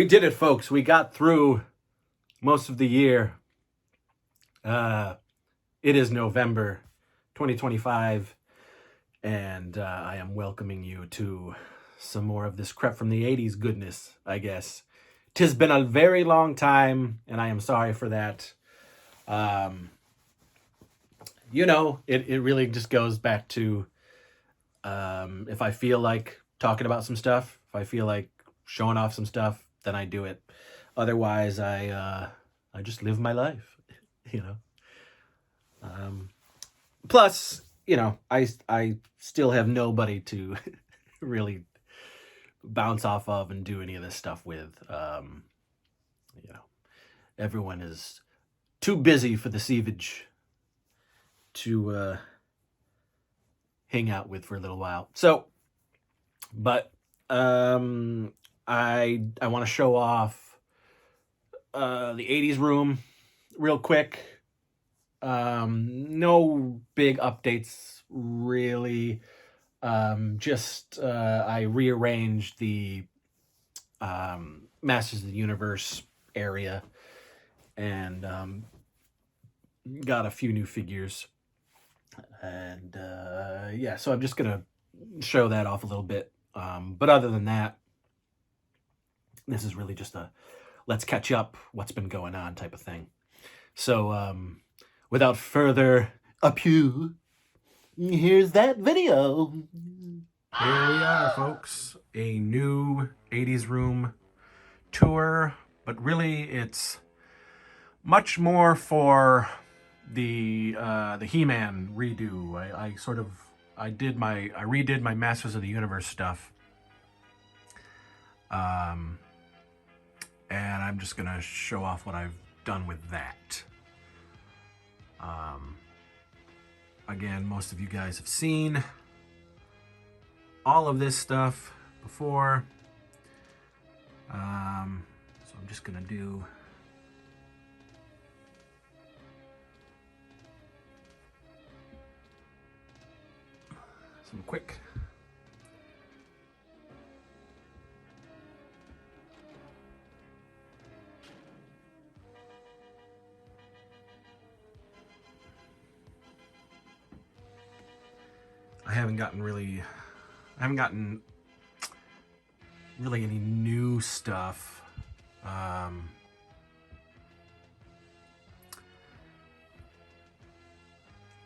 We did it, folks. We got through most of the year. It is November 2025, and I am welcoming you to some more of this crap from the 80s goodness, I guess. 'Tis been a very long time, and I am sorry for that. It really just goes back to if I feel like talking about some stuff, if I feel like showing off some stuff, then I do it. Otherwise, I just live my life, you know. Plus, I still have nobody to really bounce off of and do any of this stuff with. Everyone is too busy for the sievage to hang out with for a little while. So, but I want to show off the 80s room real quick. No big updates really. Just I rearranged the Masters of the Universe area and got a few new figures. And so I'm just gonna show that off a little bit. But other than that, this is really just a let's catch up what's been going on type of thing. So without further ado, here's that video. Here we are, folks. A new 80s room tour, but really it's much more for the He-Man redo. I redid my Masters of the Universe stuff. And I'm just gonna show off what I've done with that. Again, most of you guys have seen all of this stuff before. So I'm just gonna do some quick I haven't gotten really any new stuff.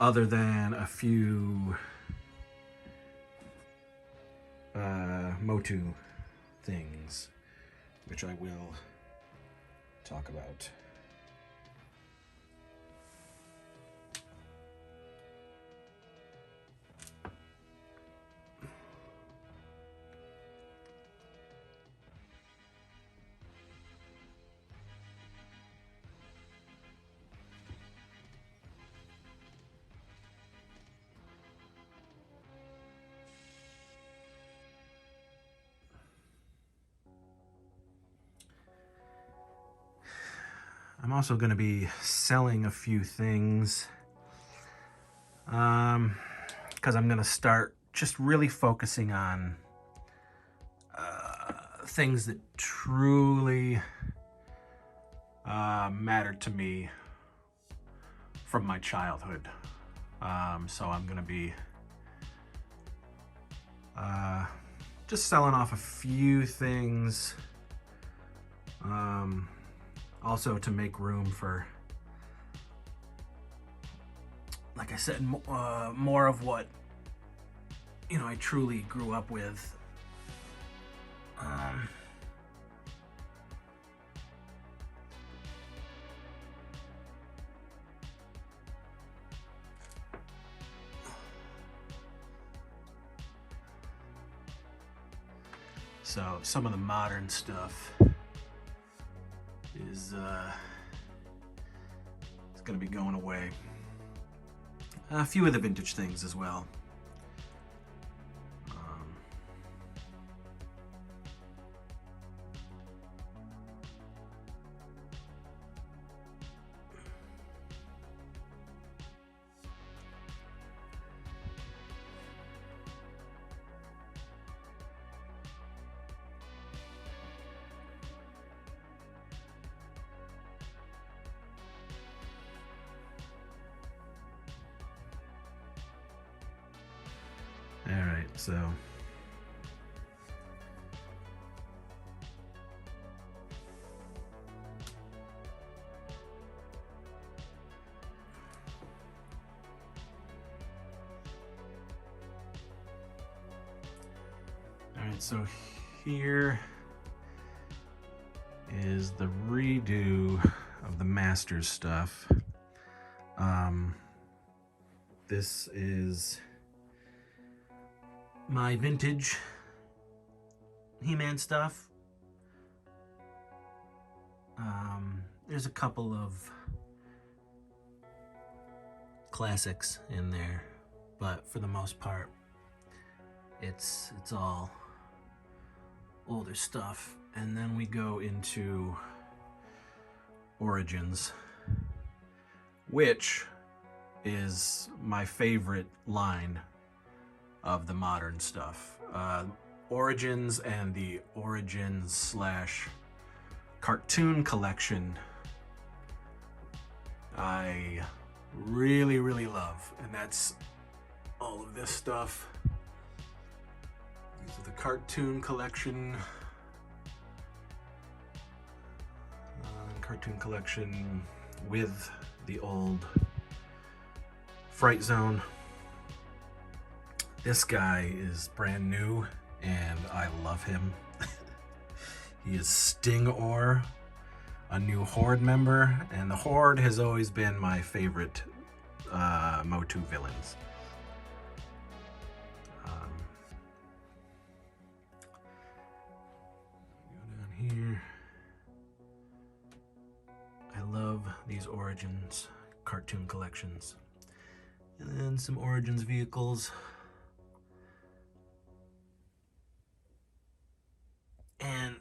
Other than a few Motu things, which I will talk about. I'm also going to be selling a few things because I'm going to start just really focusing on things that truly mattered to me from my childhood. So I'm going to be just selling off a few things. Also to make room for, like I said, more of what, I truly grew up with. So some of the modern stuff is it's going to be going away. A few of the vintage things as well. So all right, so here is the redo of the Masters stuff. This is my vintage He-Man stuff. There's a couple of classics in there, but for the most part, it's all older stuff. And then we go into Origins, which is my favorite line of the modern stuff. Origins and the Origins / cartoon collection I really, really love, and that's all of this stuff. These are the cartoon collection. With the old Fright Zone. This guy is brand new and I love him. He is Sting-Or, a new Horde member, and the Horde has always been my favorite Motu villains. Go down here. I love these Origins cartoon collections. And then some Origins vehicles. And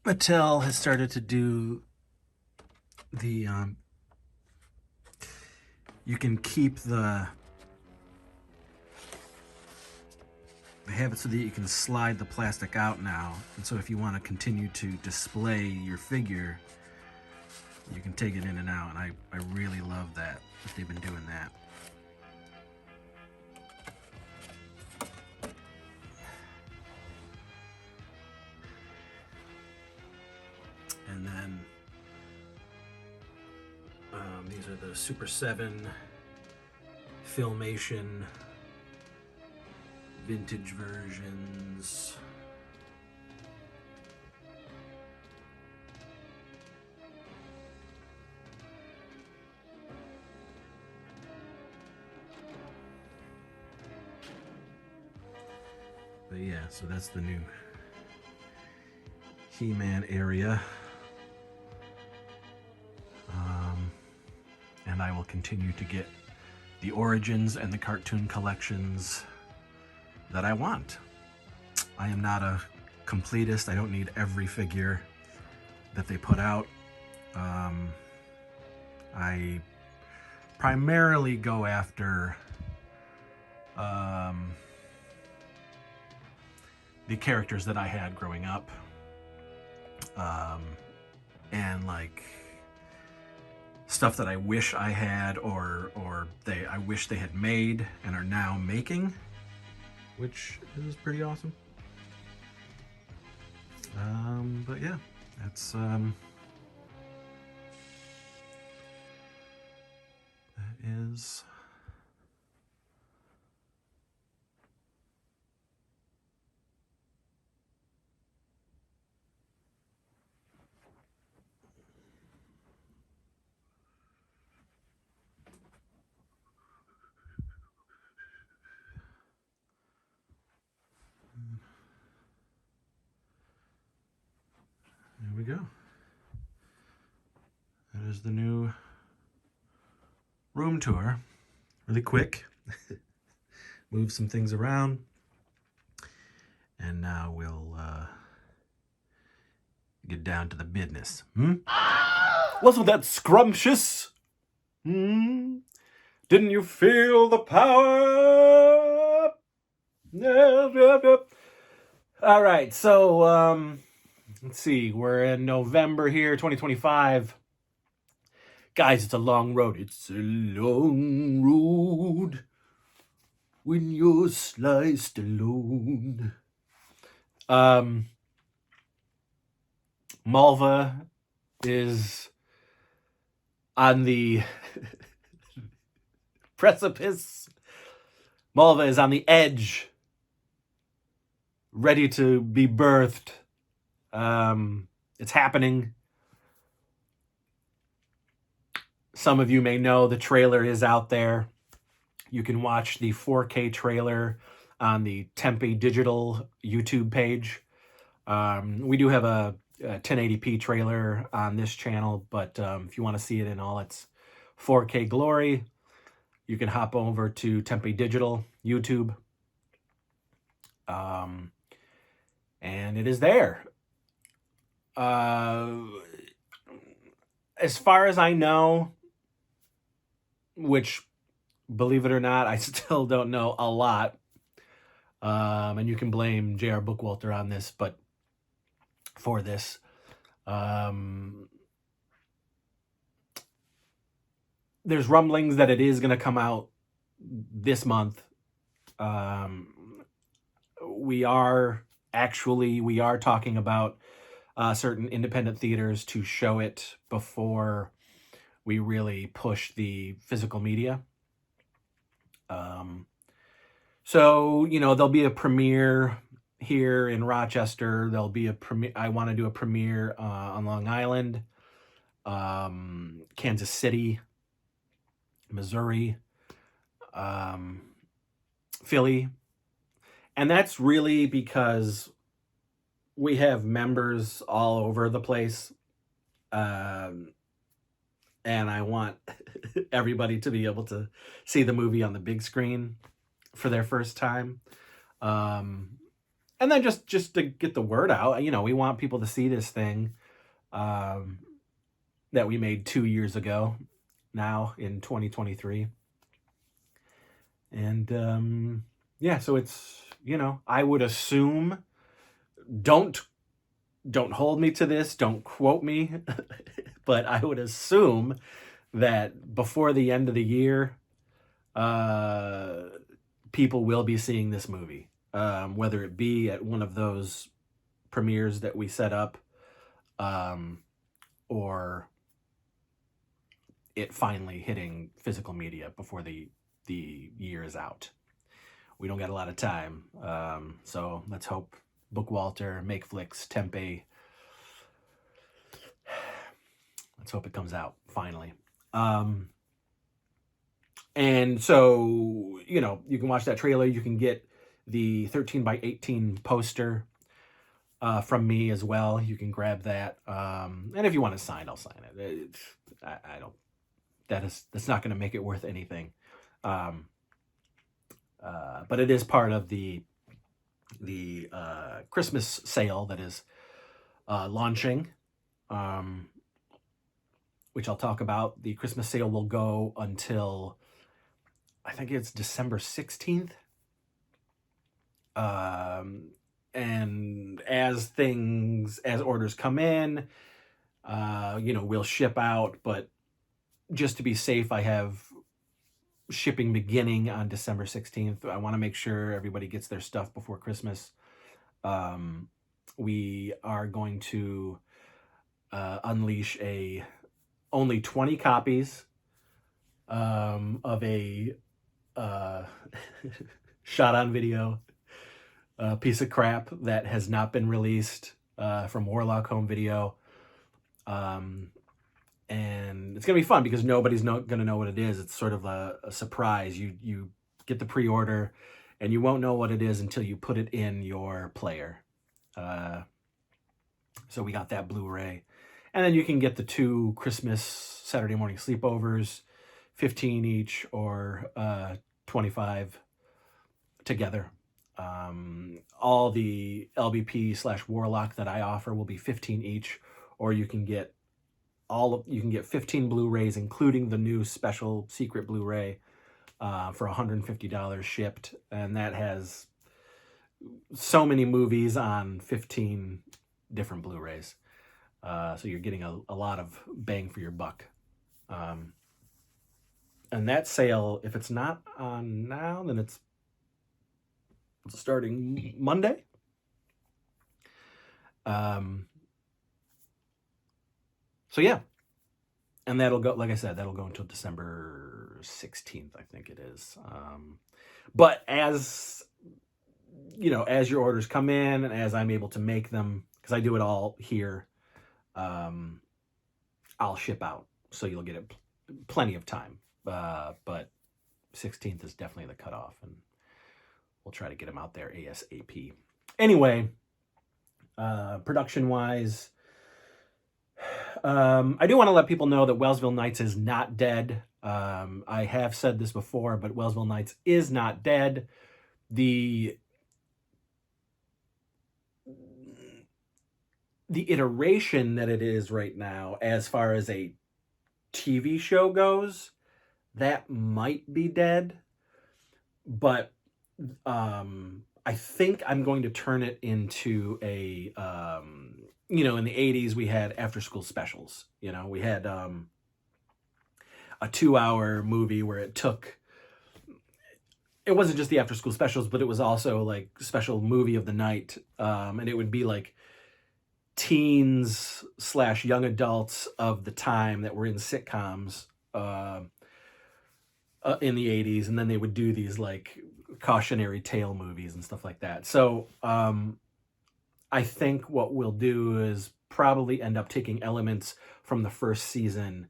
Mattel has started to do the, you can keep they have it so that you can slide the plastic out now. And so if you want to continue to display your figure, you can take it in and out. And I really love that they've been doing that. And then these are the Super 7 Filmation vintage versions. But yeah, so that's the new He-Man area. And I will continue to get the Origins and the cartoon collections that I want. I am not a completist. I don't need every figure that they put out. I primarily go after the characters that I had growing up, and like stuff that I wish I had, or I wish they had made and are now making, which is pretty awesome. But yeah, that's that is there we go. That is the new room tour. Really quick. Move some things around. And now we'll get down to the business. Wasn't that scrumptious? Didn't you feel the power? All right, so let's see. We're in November here, 2025. Guys, it's a long road. It's a long road. when you're sliced alone. Malva is on the precipice. Malva is on the edge, ready to be birthed. It's happening. Some of you may know the trailer is out there. You can watch the 4K trailer on the Tempe Digital YouTube page. We do have a 1080p trailer on this channel, but if you want to see it in all its 4K glory, you can hop over to Tempe Digital YouTube. And it is there. As far as I know, which, believe it or not, I still don't know a lot. And you can blame J.R. Bookwalter on this, but for this, there's rumblings that it is going to come out this month. We are talking about certain independent theaters to show it before we really push the physical media. So, there'll be a premiere here in Rochester. There'll be a premiere. I want to do a premiere on Long Island, Kansas City, Missouri, Philly. And that's really because we have members all over the place. And I want everybody to be able to see the movie on the big screen for their first time. And then just to get the word out, we want people to see this thing that we made 2 years ago now in 2023. And so it's, I would assume, don't hold me to this, don't quote me, but I would assume that before the end of the year, people will be seeing this movie, whether it be at one of those premieres that we set up, or it finally hitting physical media before the year is out. We don't got a lot of time, so let's hope Bookwalter, Makeflix, Tempe. Let's hope it comes out finally. And so, you can watch that trailer. You can get the 13x18 poster from me as well. You can grab that. And if you want it signed, I'll sign it. I don't. That's not going to make it worth anything. But it is part of the Christmas sale that is launching, which I'll talk about. The Christmas sale will go until, I think it's December 16th. And as orders come in, we'll ship out, but just to be safe, I have shipping beginning on December 16th. I want to make sure everybody gets their stuff before Christmas. We are going to unleash only 20 copies of a shot on video piece of crap that has not been released from Warlock Home Video. And it's going to be fun because nobody's going to know what it is. It's sort of a surprise. You get the pre-order and you won't know what it is until you put it in your player. So we got that Blu-ray. And then you can get the 2 Christmas Saturday morning sleepovers, 15 each or 25 together. All the LBP/Warlock that I offer will be 15 each, or you can get 15 Blu-rays, including the new special secret Blu-ray for $150 shipped. And that has so many movies on 15 different Blu-rays. So you're getting a lot of bang for your buck. And that sale, if it's not on now, then it's starting Monday. So yeah, and that'll go, like I said, that'll go until December 16th, I think it is. But as you know, as your orders come in and as I'm able to make them, because I do it all here, I'll ship out, so you'll get it plenty of time. But 16th is definitely the cutoff, and we'll try to get them out there ASAP. Anyway, production-wise, I do want to let people know that Wellsville Nights is not dead. I have said this before, but Wellsville Nights is not dead. The iteration that it is right now, as far as a TV show goes, that might be dead. But I think I'm going to turn it into a, you know, in the 80s we had after school specials. You know, we had a 2-hour movie where it wasn't just the after school specials, but it was also like special movie of the night. And it would be like teens / young adults of the time that were in sitcoms in the 80s. And then they would do these like cautionary tale movies and stuff like that. So I think what we'll do is probably end up taking elements from the first season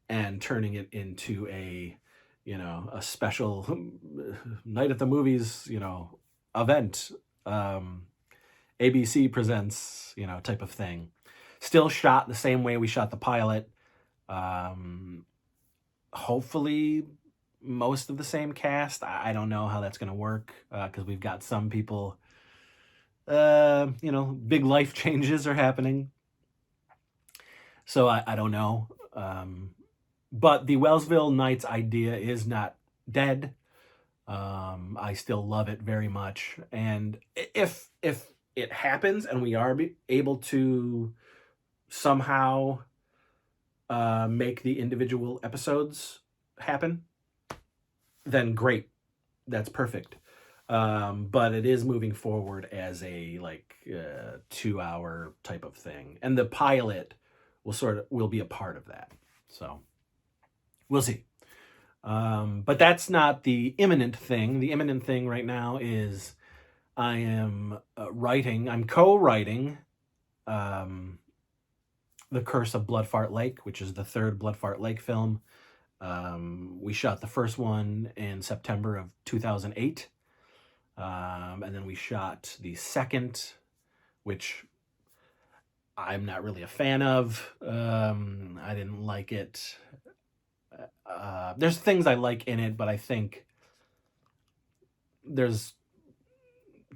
and turning it into a, you know, a special night at the movies, you know, event. ABC presents, you know, type of thing. Still shot the same way we shot the pilot. Hopefully most of the same cast. I don't know how that's going to work, because we've got some people, you know, big life changes are happening. So I don't know. But the Wellsville Nights idea is not dead. I still love it very much. And if it happens and we are able to somehow make the individual episodes happen, then great. That's perfect. But it is moving forward as a like 2-hour type of thing. And the pilot will be a part of that. So we'll see. But that's not the imminent thing. The imminent thing right now is I am I'm co-writing The Curse of Bloodfart Lake, which is the third Bloodfart Lake film. We shot the first one in September of 2008. And then we shot the second, which I'm not really a fan of. I didn't like it. There's things I like in it, but I think there's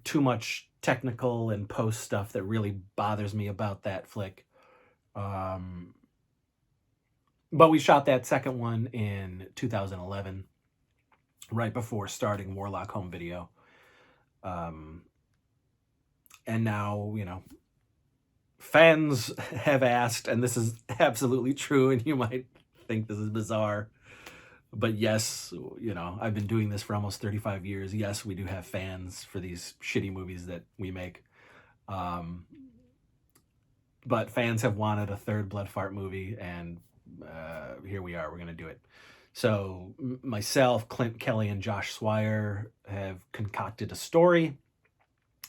too much technical and post stuff that really bothers me about that flick. But we shot that second one in 2011, right before starting Warlock Home Video. And now, you know, fans have asked, and this is absolutely true, and you might think this is bizarre, but yes, you know, I've been doing this for almost 35 years. Yes, we do have fans for these shitty movies that we make. But fans have wanted a third Bloodfart movie, and here we are. We're going to do it. So myself, Clint Kelly, and Josh Swire have concocted a story,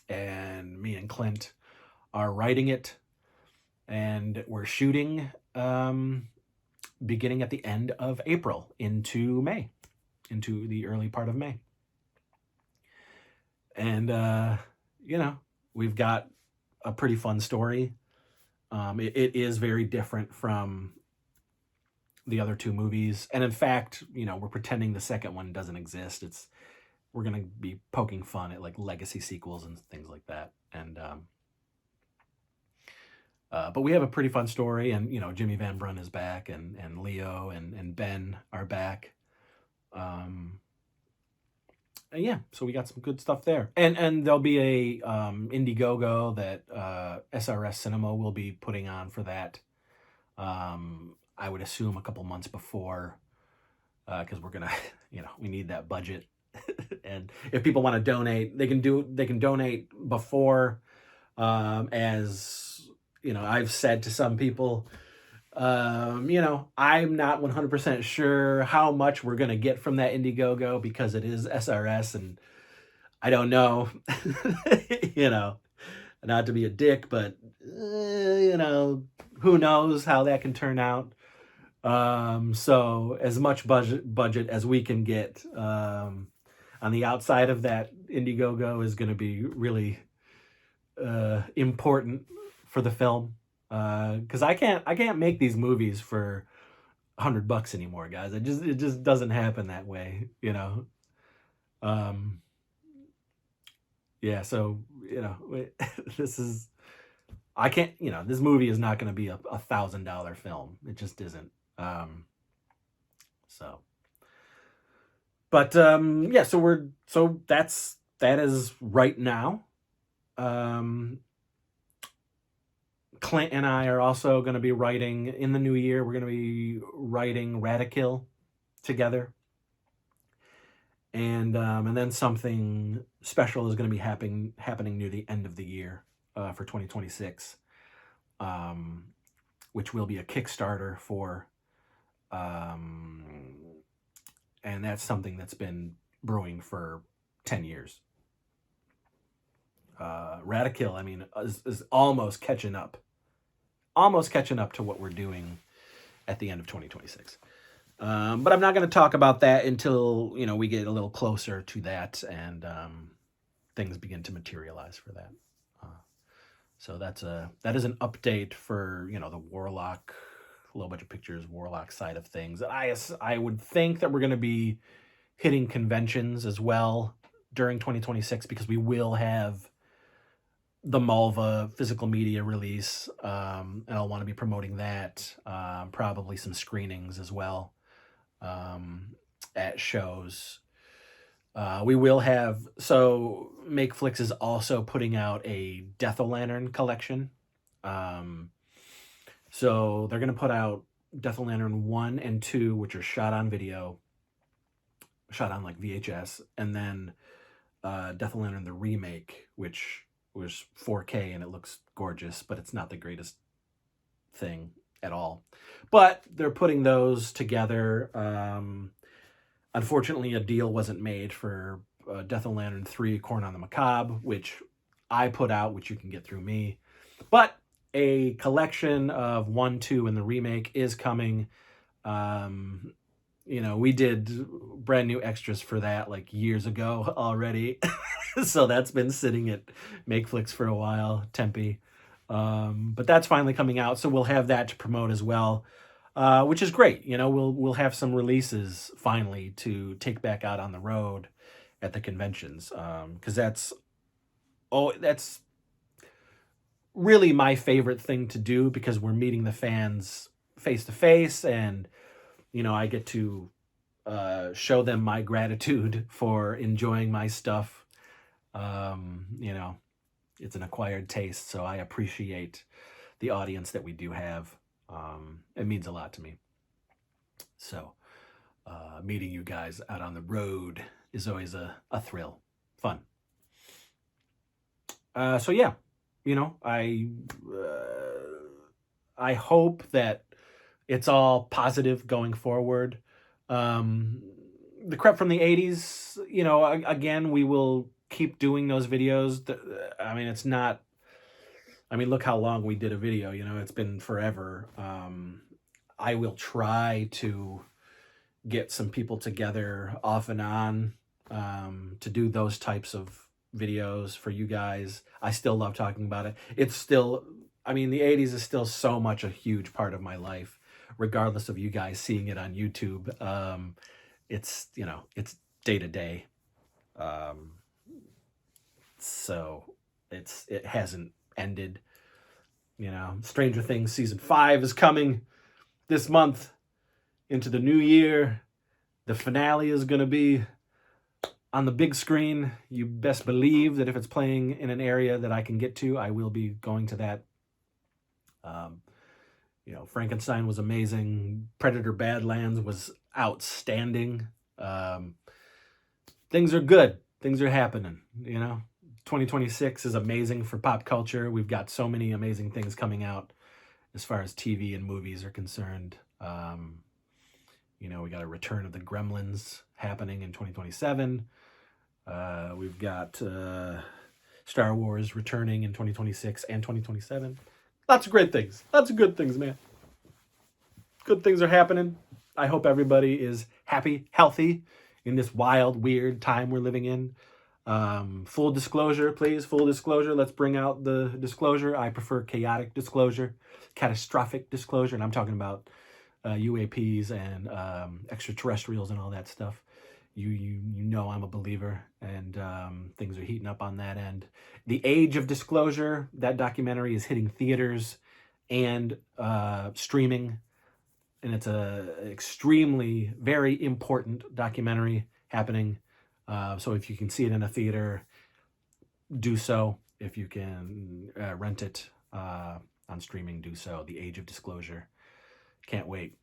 and me and Clint are writing it, and we're shooting beginning at the end of April into May, into the early part of May. And, you know, we've got a pretty fun story. It is very different from the other two movies. And in fact, you know, we're pretending the second one doesn't exist. We're going to be poking fun at like legacy sequels and things like that. And, but we have a pretty fun story, and, you know, Jimmy Van Brun is back, and Leo and Ben are back. And yeah, so we got some good stuff there. And there'll be a Indiegogo that SRS Cinema will be putting on for that. I would assume a couple months before, because we're going to, you know, we need that budget And if people want to donate, they can donate before, as you know, I've said to some people, you know, I'm not 100% sure how much we're going to get from that Indiegogo because it is SRS, and I don't know, you know, not to be a dick, but, you know, who knows how that can turn out. So as much budget as we can get, on the outside of that Indiegogo is going to be really, important for the film. Cause I can't make these movies for $100 anymore, guys. It just doesn't happen that way, you know? Um, yeah. So, you know, this is, I can't, you know, this movie is not going to be a $1,000 film. It just isn't. So, but, yeah, so that is right now. Clint and I are also going to be writing in the new year. We're going to be writing Radikill together. And then something special is going to be happening near the end of the year, for 2026, which will be a Kickstarter for, and that's something that's been brewing for 10 years. Radikill, I mean, is almost catching up to what we're doing at the end of 2026. But I'm not going to talk about that until, you know, we get a little closer to that, and things begin to materialize for that. So that is an update for, you know, the Warlock, Low Budget Pictures Warlock side of things. I would think that we're going to be hitting conventions as well during 2026, because we will have the Malva physical media release, and I'll want to be promoting that, probably some screenings as well, at shows. We will have, so Makeflix is also putting out a Death o' Lantern collection. So they're going to put out Death o' Lantern 1 and 2, which are shot on video, shot on like VHS, and then Death o' Lantern the remake, which was 4K and it looks gorgeous, but it's not the greatest thing at all. But they're putting those together. Unfortunately, a deal wasn't made for Death o' Lantern 3 Corn on the Macabre, which I put out, which you can get through me. But a collection of 1, 2, and the remake is coming. You know, we did brand new extras for that like years ago already. So that's been sitting at Makeflix for a while, Tempe. But that's finally coming out, so we'll have that to promote as well, which is great. You know, we'll have some releases finally to take back out on the road at the conventions, because that's really my favorite thing to do, because we're meeting the fans face to face, and you know, I get to show them my gratitude for enjoying my stuff. You know, it's an acquired taste, so I appreciate the audience that we do have. It means a lot to me. So, meeting you guys out on the road is always a thrill. Fun. So yeah, you know, I hope that it's all positive going forward. The crap from the 80s, you know, again, we will keep doing those videos. I mean, it's not, I mean, look how long we did a video, you know, it's been forever. I will try to get some people together off and on, to do those types of videos for you guys. I still love talking about it. It's still, I mean, the 80s is still so much a huge part of my life, regardless of you guys seeing it on YouTube. It's, you know, it's day to day. So it hasn't ended. You know, Stranger Things season 5 is coming this month into the new year. The finale is going to be on the big screen. You best believe that if it's playing in an area that I can get to, I will be going to that. You know, Frankenstein was amazing. Predator Badlands was outstanding. things are good. Things are happening, you know. 2026 is amazing for pop culture. We've got so many amazing things coming out as far as TV and movies are concerned. You know, we got a return of the Gremlins happening in 2027. We've got Star Wars returning in 2026 and 2027. Lots of great things. Lots of good things, man. Good things are happening. I hope everybody is happy, healthy in this wild, weird time we're living in. Full disclosure, please. Full disclosure. Let's bring out the disclosure. I prefer chaotic disclosure, catastrophic disclosure, and I'm talking about UAPs and extraterrestrials and all that stuff. You know I'm a believer, and things are heating up on that end. The Age of Disclosure, that documentary is hitting theaters and streaming, and it's a extremely, very important documentary happening. So if you can see it in a theater, do so. If you can rent it on streaming, do so. The Age of Disclosure. Can't wait.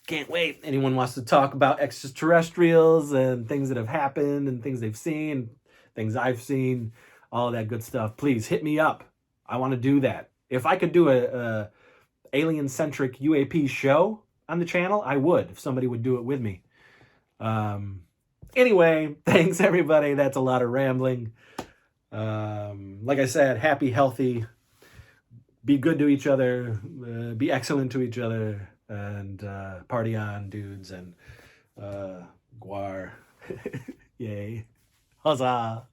Can't wait. Anyone wants to talk about extraterrestrials and things that have happened and things they've seen, things I've seen, all that good stuff, please hit me up. I want to do that. If I could do a alien-centric UAP show on the channel, I would, if somebody would do it with me. Anyway, thanks everybody. That's a lot of rambling. Like I said, happy, healthy, be good to each other, be excellent to each other, and party on, dudes, and guar. Yay. Huzzah.